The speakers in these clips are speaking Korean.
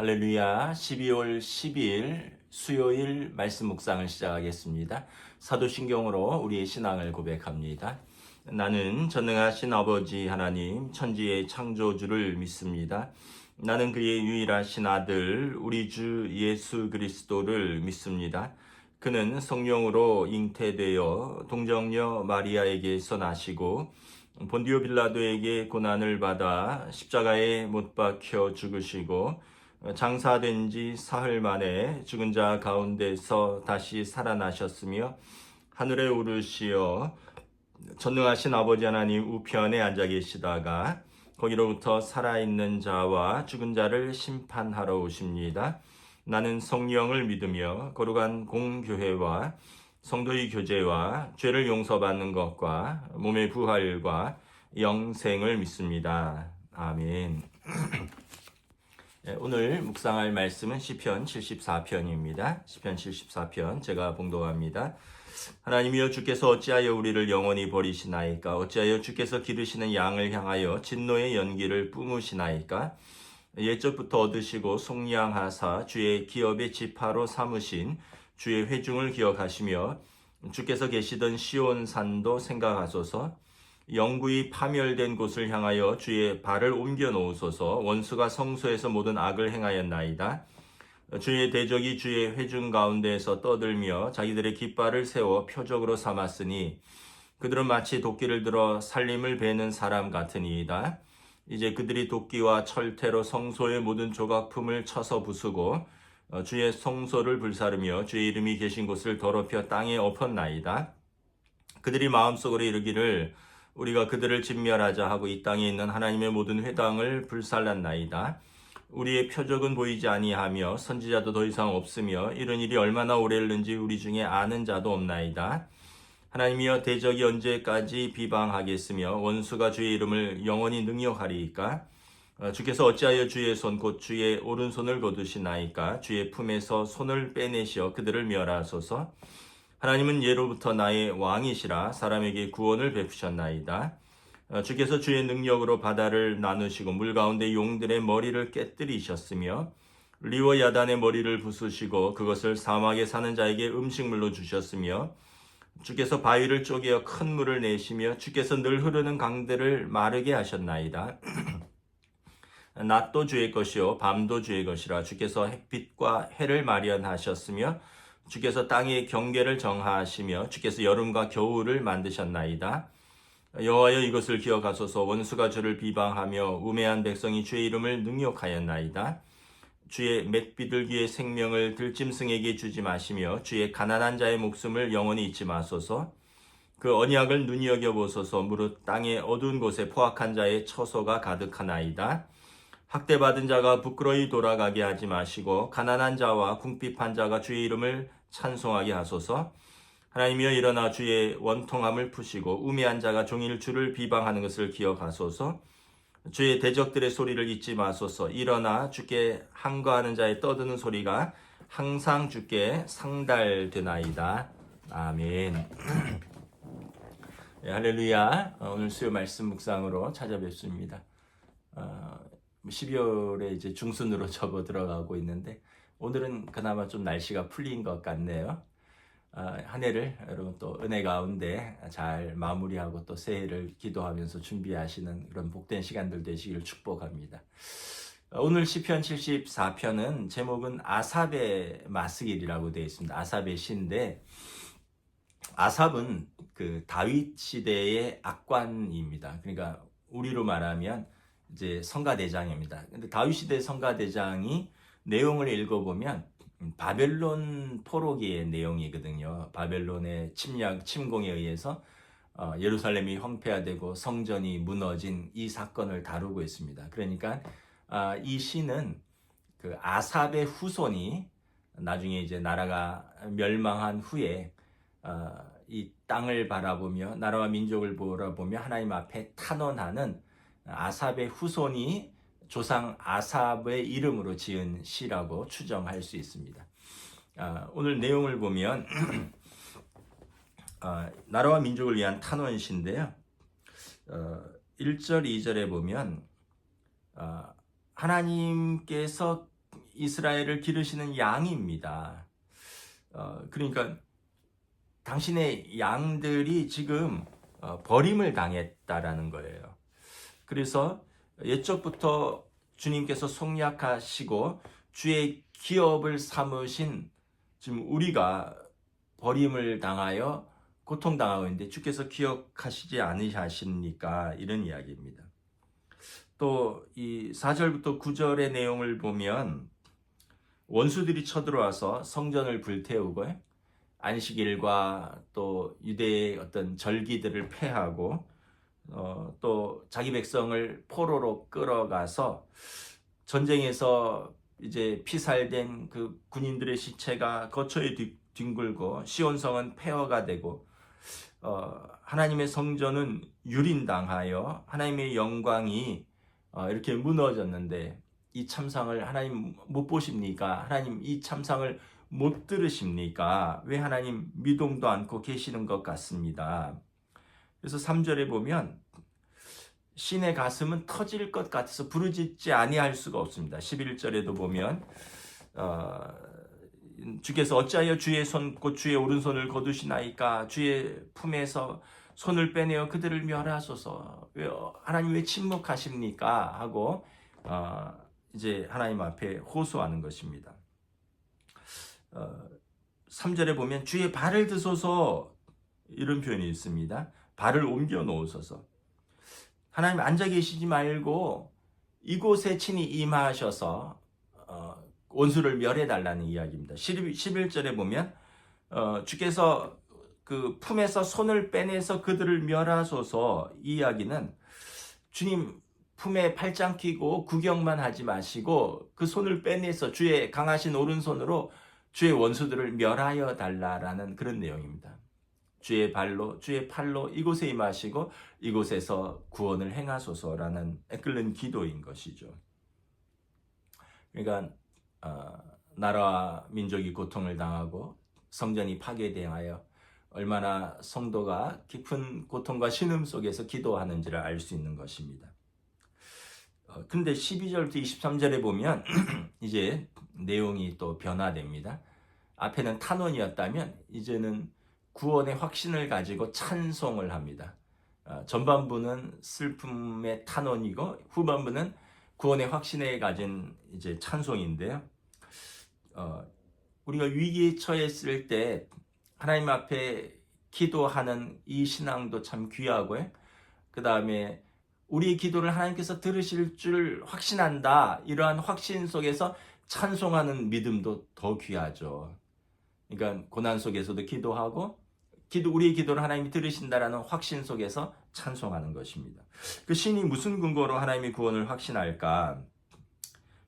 할렐루야. 12월 10일 수요일 말씀 묵상을 시작하겠습니다. 사도신경으로 우리의 신앙을 고백합니다. 나는 전능하신 아버지 하나님 천지의 창조주를 믿습니다. 나는 그의 유일하신 아들 우리 주 예수 그리스도를 믿습니다. 그는 성령으로 잉태되어 동정녀 마리아에게서 나시고 본디오 빌라도에게 고난을 받아 십자가에 못 박혀 죽으시고 장사된 지 사흘 만에 죽은 자 가운데서 다시 살아나셨으며 하늘에 오르시어 전능하신 아버지 하나님 우편에 앉아 계시다가 거기로부터 살아있는 자와 죽은 자를 심판하러 오십니다. 나는 성령을 믿으며 거룩한 공교회와 성도의 교제와 죄를 용서받는 것과 몸의 부활과 영생을 믿습니다. 아멘. 오늘 묵상할 말씀은 시편 74편입니다. 시편 74편 제가 봉독합니다. 하나님이여 주께서 어찌하여 우리를 영원히 버리시나이까? 어찌하여 주께서 기르시는 양을 향하여 진노의 연기를 뿜으시나이까? 옛적부터 얻으시고 속량하사 주의 기업의 지파로 삼으신 주의 회중을 기억하시며 주께서 계시던 시온 산도 생각하소서. 영구히 파멸된 곳을 향하여 주의 발을 옮겨 놓으소서. 원수가 성소에서 모든 악을 행하였나이다. 주의 대적이 주의 회중 가운데에서 떠들며 자기들의 깃발을 세워 표적으로 삼았으니 그들은 마치 도끼를 들어 살림을 베는 사람 같으니이다. 이제 그들이 도끼와 철퇴로 성소의 모든 조각품을 쳐서 부수고 주의 성소를 불사르며 주의 이름이 계신 곳을 더럽혀 땅에 엎었나이다. 그들이 마음속으로 이르기를 우리가 그들을 진멸하자 하고 이 땅에 있는 하나님의 모든 회당을 불살랐나이다. 우리의 표적은 보이지 아니하며 선지자도 더 이상 없으며 이런 일이 얼마나 오래 했는지 우리 중에 아는 자도 없나이다. 하나님이여 대적이 언제까지 비방하겠으며 원수가 주의 이름을 영원히 능욕하리이까? 주께서 어찌하여 주의 손 곧 주의 오른손을 거두시나이까? 주의 품에서 손을 빼내시어 그들을 멸하소서. 하나님은 예로부터 나의 왕이시라 사람에게 구원을 베푸셨나이다. 주께서 주의 능력으로 바다를 나누시고 물 가운데 용들의 머리를 깨뜨리셨으며 리워 야단의 머리를 부수시고 그것을 사막에 사는 자에게 음식물로 주셨으며 주께서 바위를 쪼개어 큰 물을 내시며 주께서 늘 흐르는 강들을 마르게 하셨나이다. 낮도 주의 것이요 밤도 주의 것이라. 주께서 햇빛과 해를 마련하셨으며 주께서 땅의 경계를 정하시며 주께서 여름과 겨울을 만드셨나이다. 여호와여 이것을 기억하소서. 원수가 주를 비방하며 우매한 백성이 주의 이름을 능욕하였나이다. 주의 맷비둘기의 생명을 들짐승에게 주지 마시며 주의 가난한 자의 목숨을 영원히 잊지 마소서. 그 언약을 눈여겨보소서. 무릇 땅의 어두운 곳에 포악한 자의 처소가 가득하나이다. 학대받은 자가 부끄러이 돌아가게 하지 마시고 가난한 자와 궁핍한 자가 주의 이름을 찬송하게 하소서. 하나님이여 일어나 주의 원통함을 푸시고 우매한 자가 종일 주를 비방하는 것을 기억하소서. 주의 대적들의 소리를 잊지 마소서. 일어나 주께 항거하는 자의 떠드는 소리가 항상 주께 상달되나이다. 아멘. 네, 할렐루야. 오늘 수요 말씀 묵상으로 찾아뵙습니다. 12월에 이제 중순으로 접어 들어가고 있는데 오늘은 그나마 좀 날씨가 풀린 것 같네요. 한 해를 여러분 또 은혜 가운데 잘 마무리하고 또 새해를 기도하면서 준비하시는 그런 복된 시간들 되시기를 축복합니다. 오늘 시편 74편은 제목은 아삽의 마스길이라고 되어 있습니다. 아삽의 시인데 아삽은 그 다윗 시대의 악관입니다. 그러니까 우리로 말하면 이제 성가대장입니다. 근데 다윗 시대 성가대장이 내용을 읽어보면 바벨론 포로기의 내용이거든요. 바벨론의 침공에 의해서 예루살렘이 황폐화되고 성전이 무너진 이 사건을 다루고 있습니다. 그러니까 이 시는 그 아삽의 후손이 나중에 이제 나라가 멸망한 후에 이 땅을 바라보며 나라와 민족을 바라보며 하나님 앞에 탄원하는 아삽의 후손이 조상 아삽의 이름으로 지은 시라고 추정할 수 있습니다. 오늘 내용을 보면 나라와 민족을 위한 탄원시인데요. 1절, 2절에 보면 하나님께서 이스라엘을 기르시는 양입니다. 그러니까 당신의 양들이 지금 버림을 당했다라는 거예요. 그래서 옛적부터 주님께서 속량하시고 주의 기업을 삼으신 지금 우리가 버림을 당하여 고통당하고 있는데 주께서 기억하시지 않으십니까? 이런 이야기입니다. 또 이 4절부터 9절의 내용을 보면 원수들이 쳐들어와서 성전을 불태우고 안식일과 또 유대의 어떤 절기들을 폐하고 또 자기 백성을 포로로 끌어가서 전쟁에서 이제 피살된 그 군인들의 시체가 거처에 뒹굴고 시온성은 폐허가 되고 하나님의 성전은 유린당하여 하나님의 영광이 이렇게 무너졌는데 이 참상을 하나님 못 보십니까? 하나님 이 참상을 못 들으십니까? 왜 하나님 미동도 않고 계시는 것 같습니다. 그래서 3절에 보면 신의 가슴은 터질 것 같아서 부르짖지 아니할 수가 없습니다. 11절에도 보면 주께서 어찌하여 주의 손 곧 주의 오른손을 거두시나이까? 주의 품에서 손을 빼내어 그들을 멸하소서. 하나님 왜 침묵하십니까? 하고 이제 하나님 앞에 호소하는 것입니다. 3절에 보면 주의 발을 드소서 이런 표현이 있습니다. 발을 옮겨 놓으소서. 하나님 앉아 계시지 말고 이곳에 친히 임하셔서 원수를 멸해 달라는 이야기입니다. 11절에 보면 주께서 그 품에서 손을 빼내서 그들을 멸하소서. 이 이야기는 주님 품에 팔짱 끼고 구경만 하지 마시고 그 손을 빼내서 주의 강하신 오른손으로 주의 원수들을 멸하여 달라라는 그런 내용입니다. 주의 발로 주의 팔로 이곳에 임하시고 이곳에서 구원을 행하소서라는 애끓는 기도인 것이죠. 그러니까 나라와 민족이 고통을 당하고 성전이 파괴되하여 얼마나 성도가 깊은 고통과 신음 속에서 기도하는지를 알 수 있는 것입니다. 근데 12절부터 23절에 보면 이제 내용이 또 변화됩니다. 앞에는 탄원이었다면 이제는 구원의 확신을 가지고 찬송을 합니다. 전반부는 슬픔의 탄원이고 후반부는 구원의 확신에 가진 이제 찬송인데요. 우리가 위기에 처했을 때 하나님 앞에 기도하는 이 신앙도 참 귀하고요. 그 다음에 우리의 기도를 하나님께서 들으실 줄 확신한다. 이러한 확신 속에서 찬송하는 믿음도 더 귀하죠. 그러니까 고난 속에서도 기도하고 우리의 기도를 하나님이 들으신다라는 확신 속에서 찬송하는 것입니다. 그 신이 무슨 근거로 하나님의 구원을 확신할까?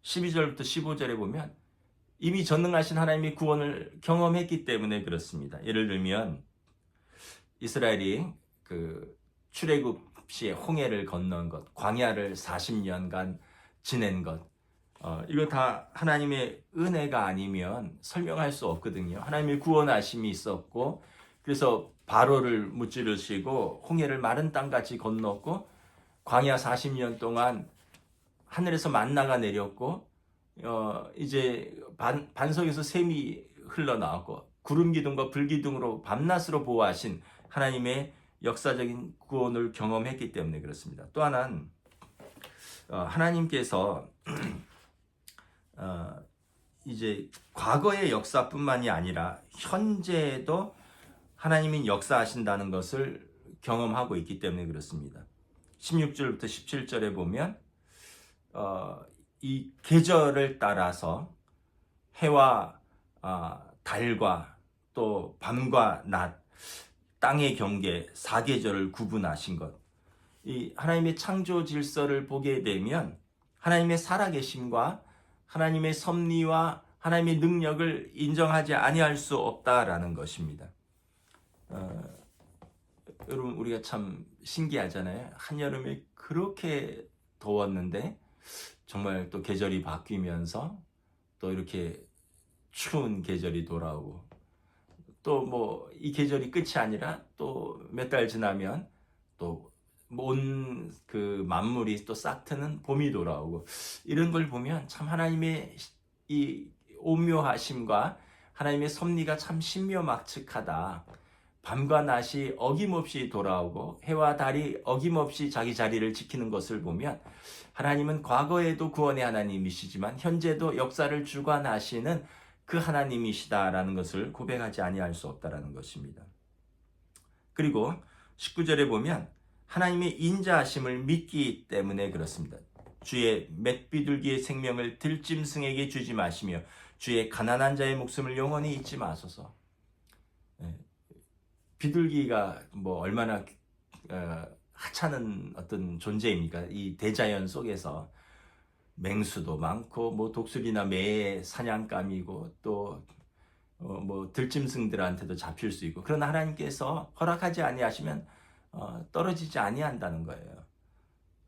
12절부터 15절에 보면 이미 전능하신 하나님의 구원을 경험했기 때문에 그렇습니다. 예를 들면 이스라엘이 그 출애굽 시에 홍해를 건넌 것, 광야를 40년간 지낸 것, 이거 다 하나님의 은혜가 아니면 설명할 수 없거든요. 하나님의 구원하심이 있었고, 그래서 바로를 무찌르시고 홍해를 마른 땅같이 건넜고, 광야 40년 동안 하늘에서 만나가 내렸고, 이제 반석에서 샘이 흘러나왔고, 구름 기둥과 불 기둥으로 밤낮으로 보호하신 하나님의 역사적인 구원을 경험했기 때문에 그렇습니다. 또 하나는 하나님께서 이제 과거의 역사뿐만이 아니라 현재에도 하나님이 역사하신다는 것을 경험하고 있기 때문에 그렇습니다. 16절부터 17절에 보면 이 계절을 따라서 해와 달과 또 밤과 낮, 땅의 경계, 사계절을 구분하신 것. 이 하나님의 창조 질서를 보게 되면 하나님의 살아계심과 하나님의 섭리와 하나님의 능력을 인정하지 아니할 수 없다라는 것입니다. 여러분 우리가 참 신기하잖아요. 한여름에 그렇게 더웠는데 정말 또 계절이 바뀌면서 또 이렇게 추운 계절이 돌아오고 또 뭐 이 계절이 끝이 아니라 또 몇 달 지나면 또 온 그 만물이 또 싹트는 봄이 돌아오고 이런 걸 보면 참 하나님의 이 오묘하심과 하나님의 섭리가 참 신묘막측하다. 밤과 낮이 어김없이 돌아오고 해와 달이 어김없이 자기 자리를 지키는 것을 보면 하나님은 과거에도 구원의 하나님이시지만 현재도 역사를 주관하시는 그 하나님이시다라는 것을 고백하지 아니할 수 없다라는 것입니다. 그리고 19절에 보면 하나님의 인자하심을 믿기 때문에 그렇습니다. 주의 맷비둘기의 생명을 들짐승에게 주지 마시며 주의 가난한 자의 목숨을 영원히 잊지 마소서. 비둘기가 뭐 얼마나 하찮은 어떤 존재입니까? 이 대자연 속에서 맹수도 많고 뭐 독수리나 매의 사냥감이고 또 뭐 들짐승들한테도 잡힐 수 있고, 그러나 하나님께서 허락하지 아니하시면 떨어지지 아니한다는 거예요.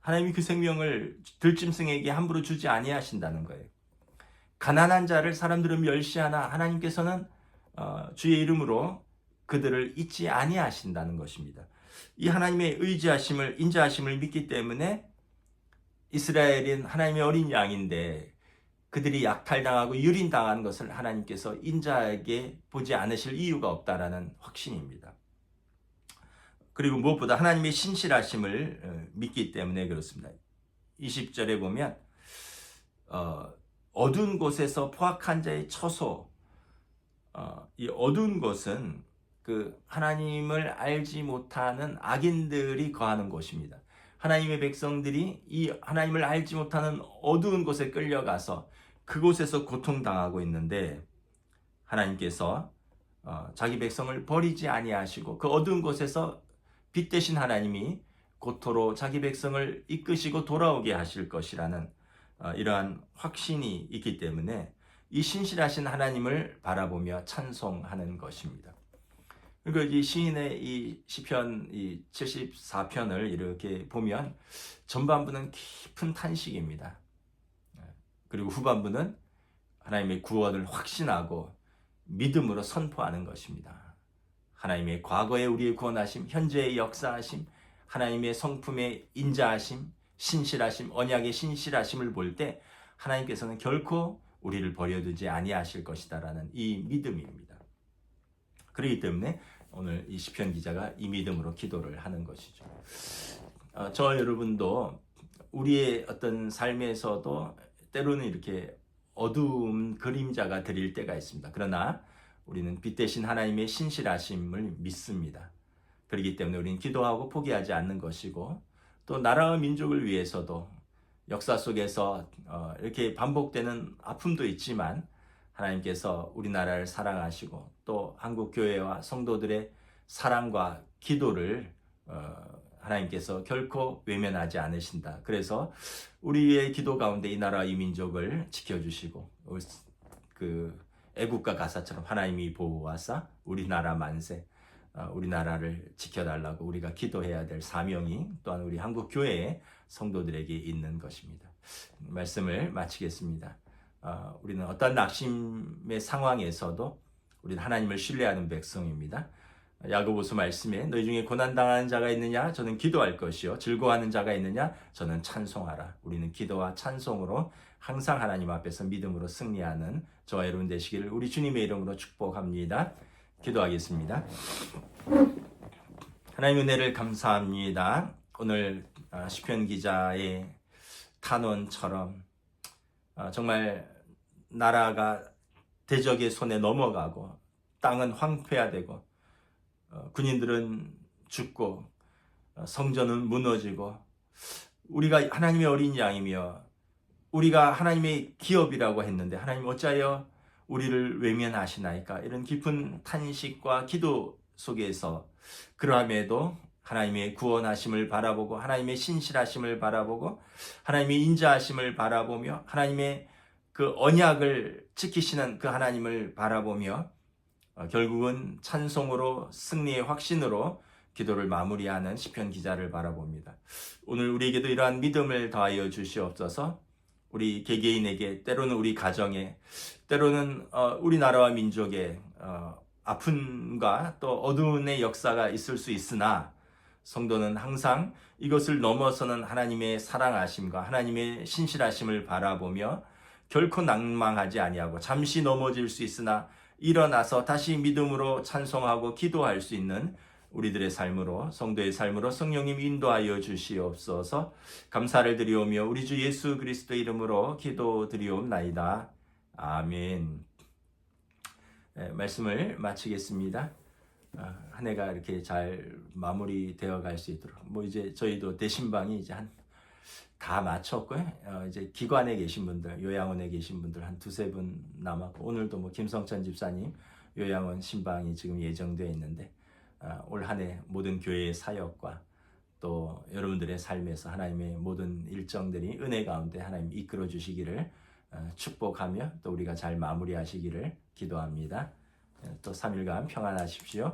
하나님이 그 생명을 들짐승에게 함부로 주지 아니하신다는 거예요. 가난한 자를 사람들은 멸시하나 하나님께서는 주의 이름으로 그들을 잊지 아니하신다는 것입니다. 이 하나님의 의지하심을, 인자하심을 믿기 때문에 이스라엘은 하나님의 어린 양인데 그들이 약탈당하고 유린당한 것을 하나님께서 인자하게 보지 않으실 이유가 없다라는 확신입니다. 그리고 무엇보다 하나님의 신실하심을 믿기 때문에 그렇습니다. 20절에 보면 어두운 곳에서 포악한 자의 처소, 이 어두운 곳은 그 하나님을 알지 못하는 악인들이 거하는 곳입니다. 하나님의 백성들이 이 하나님을 알지 못하는 어두운 곳에 끌려가서 그곳에서 고통당하고 있는데 하나님께서 자기 백성을 버리지 아니하시고 그 어두운 곳에서 빛 대신 하나님이 고토로 자기 백성을 이끄시고 돌아오게 하실 것이라는 이러한 확신이 있기 때문에 이 신실하신 하나님을 바라보며 찬송하는 것입니다. 그리고 이 시인의 이 시편 이 74편을 이렇게 보면 전반부는 깊은 탄식입니다. 그리고 후반부는 하나님의 구원을 확신하고 믿음으로 선포하는 것입니다. 하나님의 과거에 우리의 구원하심, 현재의 역사하심, 하나님의 성품의 인자하심, 신실하심, 언약의 신실하심을 볼 때 하나님께서는 결코 우리를 버려두지 아니하실 것이다라는 이 믿음입니다. 그렇기 때문에 오늘 이 시편 기자가 이 믿음으로 기도를 하는 것이죠. 저 여러분도 우리의 어떤 삶에서도 때로는 이렇게 어두운 그림자가 드릴 때가 있습니다. 그러나 우리는 빛 대신 하나님의 신실하심을 믿습니다. 그렇기 때문에 우리는 기도하고 포기하지 않는 것이고, 또 나라와 민족을 위해서도 역사 속에서 이렇게 반복되는 아픔도 있지만 하나님께서 우리나라를 사랑하시고 또 한국 교회와 성도들의 사랑과 기도를 하나님께서 결코 외면하지 않으신다. 그래서 우리의 기도 가운데 이 나라 이 민족을 지켜주시고 그 애국가 가사처럼 하나님이 보호하사 우리나라 만세, 우리나라를 지켜달라고 우리가 기도해야 될 사명이 또한 우리 한국 교회의 성도들에게 있는 것입니다. 말씀을 마치겠습니다. 우리는 어떤 낙심의 상황에서도 우리는 하나님을 신뢰하는 백성입니다. 야고보서 말씀에 너희 중에 고난당하는 자가 있느냐? 저는 기도할 것이요. 즐거워하는 자가 있느냐? 저는 찬송하라. 우리는 기도와 찬송으로 항상 하나님 앞에서 믿음으로 승리하는 저와 여러분 되시기를 우리 주님의 이름으로 축복합니다. 기도하겠습니다. 하나님 은혜를 감사합니다. 오늘 시편 기자의 탄원처럼 정말 나라가 대적의 손에 넘어가고 땅은 황폐화되고 군인들은 죽고 성전은 무너지고 우리가 하나님의 어린 양이며 우리가 하나님의 기업이라고 했는데 하나님 어찌하여 우리를 외면하시나이까? 이런 깊은 탄식과 기도 속에서 그러함에도 하나님의 구원하심을 바라보고 하나님의 신실하심을 바라보고 하나님의 인자하심을 바라보며 하나님의 그 언약을 지키시는 그 하나님을 바라보며 결국은 찬송으로 승리의 확신으로 기도를 마무리하는 시편 기자를 바라봅니다. 오늘 우리에게도 이러한 믿음을 더하여 주시옵소서. 우리 개개인에게, 때로는 우리 가정에, 때로는 우리나라와 민족에 아픔과 또 어두움의 역사가 있을 수 있으나 성도는 항상 이것을 넘어서는 하나님의 사랑하심과 하나님의 신실하심을 바라보며 결코 낭망하지 아니하고 잠시 넘어질 수 있으나 일어나서 다시 믿음으로 찬송하고 기도할 수 있는 우리들의 삶으로, 성도의 삶으로 성령님 인도하여 주시옵소서. 감사를 드리오며 우리 주 예수 그리스도 이름으로 기도드리옵나이다. 아멘. 네, 말씀을 마치겠습니다. 한 해가 이렇게 잘 마무리되어 갈 수 있도록 이제 저희도 대신방이 이제 다 마쳤고요. 이제 기관에 계신 분들, 요양원에 계신 분들 한 두세 분 남았고, 오늘도 김성찬 집사님 요양원 신방이 지금 예정되어 있는데, 올 한 해 모든 교회의 사역과 또 여러분들의 삶에서 하나님의 모든 일정들이 은혜 가운데 하나님 이끌어 주시기를 축복하며 또 우리가 잘 마무리하시기를 기도합니다. 또 3일간 평안하십시오.